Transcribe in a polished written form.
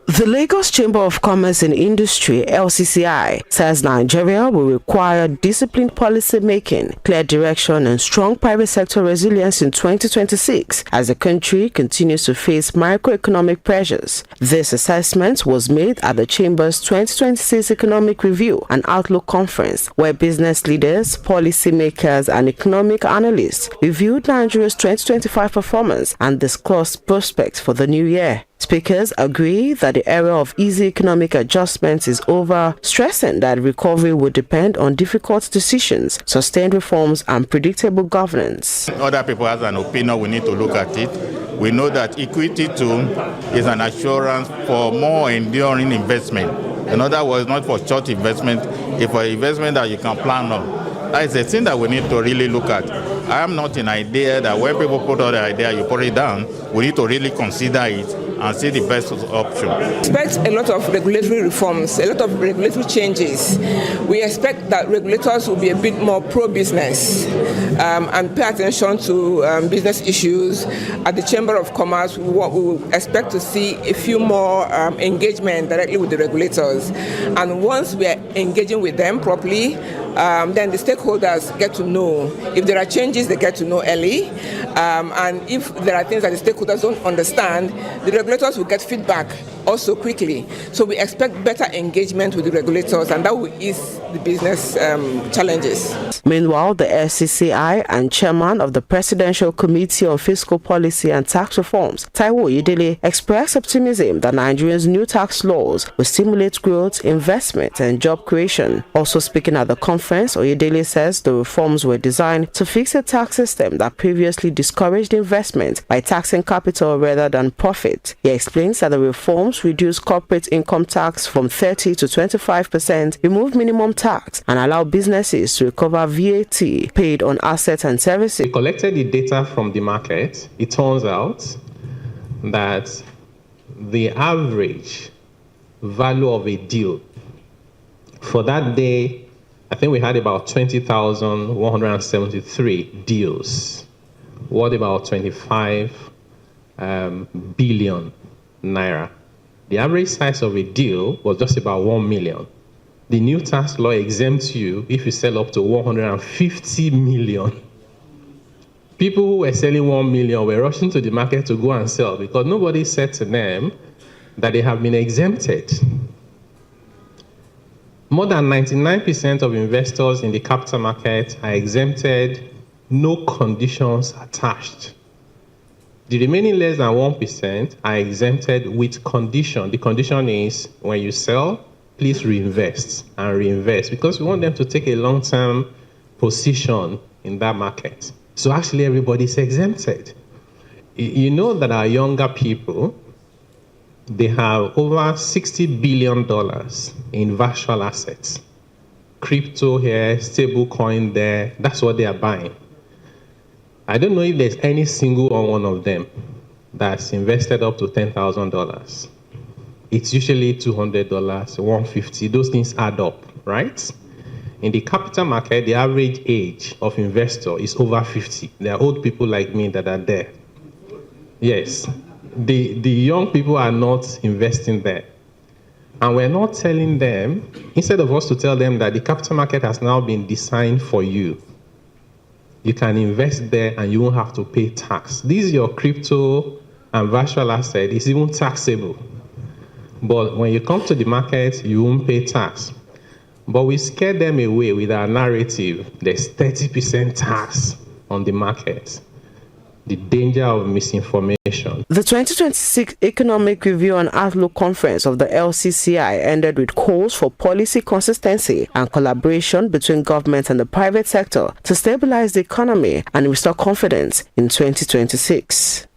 The Lagos Chamber of Commerce and Industry, LCCI, says Nigeria will require disciplined policy making, clear direction, and strong private sector resilience in 2026 as the country continues to face macroeconomic pressures. This assessment was made at the Chamber's 2026 Economic Review and Outlook Conference, where business leaders, policymakers, and economic analysts reviewed Nigeria's 2025 performance and discussed prospects for the new year. Speakers agree that the era of easy economic adjustments is over, stressing that recovery will depend on difficult decisions, sustained reforms, and predictable governance. Other people have an opinion, we need to look at it. We know that equity too is an assurance for more enduring investment. In other words, not for short investment, it's for investment that you can plan on. That is a thing that we need to really look at. I am not an idea that when people put out the idea, you put it down. We need to really consider it and see the best option. We expect a lot of regulatory reforms, a lot of regulatory changes. We expect that regulators will be a bit more pro-business and pay attention to business issues. At the Chamber of Commerce, we expect to see a few more engagement directly with the regulators. And once we are engaging with them properly, then the stakeholders get to know. If there are changes, they get to know early. And if there are things that the stakeholders don't understand, the regulators will get feedback also quickly. So we expect better engagement with the regulators, and that will ease the business challenges. Meanwhile, the LCCI and chairman of the Presidential Committee on Fiscal Policy and Tax Reforms, Taiwo Oyedele, expressed optimism that Nigeria's new tax laws will stimulate growth, investment, and job creation. Also speaking at the conference, Oyedele says the reforms were designed to fix a tax system that previously discouraged investment by taxing capital rather than profit. He explains that the reforms reduce corporate income tax from 30 to 25%, remove minimum tax, and allow businesses to recover VAT paid on assets and services. We collected the data from the market. It turns out that the average value of a deal for that day, I think we had about 20,173 deals. What about 25 billion naira? The average size of a deal was just about 1 million. The new tax law exempts you if you sell up to 150 million. People who were selling 1 million were rushing to the market to go and sell because nobody said to them that they have been exempted. More than 99% of investors in the capital market are exempted, no conditions attached. The remaining less than 1% are exempted with condition. The condition is when you sell, please reinvest and reinvest because we want them to take a long-term position in that market. So actually everybody is exempted. You know that our younger people, they have over $60 billion in virtual assets. Crypto here, stable coin there, that's what they are buying. I don't know if there's any single one of them that's invested up to $10,000. It's usually $200, $150. Those things add up, right? In the capital market, the average age of investor is over 50. There are old people like me that are there. Yes, the young people are not investing there. And we're not telling them, instead of us to tell them that the capital market has now been designed for you, you can invest there and you won't have to pay tax. This is your crypto and virtual asset. It's even taxable. But when you come to the market, you won't pay tax. But we scare them away with our narrative. There's 30% tax on the market. The danger of misinformation. The 2026 Economic Review and Outlook Conference of the LCCI ended with calls for policy consistency and collaboration between government and the private sector to stabilize the economy and restore confidence in 2026.